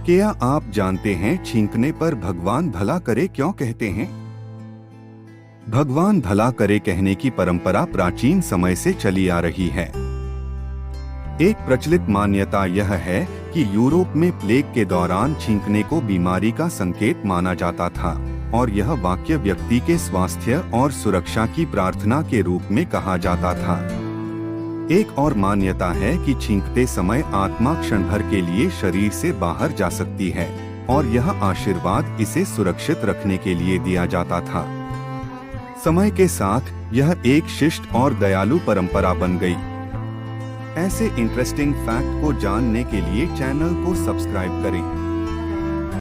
क्या आप जानते हैं छींकने पर भगवान भला करे क्यों कहते हैं? भगवान भला करे कहने की परंपरा प्राचीन समय से चली आ रही है। एक प्रचलित मान्यता यह है कि यूरोप में प्लेग के दौरान छींकने को बीमारी का संकेत माना जाता था और यह वाक्य व्यक्ति के स्वास्थ्य और सुरक्षा की प्रार्थना के रूप में कहा जाता था। एक और मान्यता है कि छींकते समय आत्मा क्षण भर के लिए शरीर से बाहर जा सकती है और यह आशीर्वाद इसे सुरक्षित रखने के लिए दिया जाता था। समय के साथ यह एक शिष्ट और दयालु परंपरा बन गई। ऐसे इंटरेस्टिंग फैक्ट को जानने के लिए चैनल को सब्सक्राइब करें।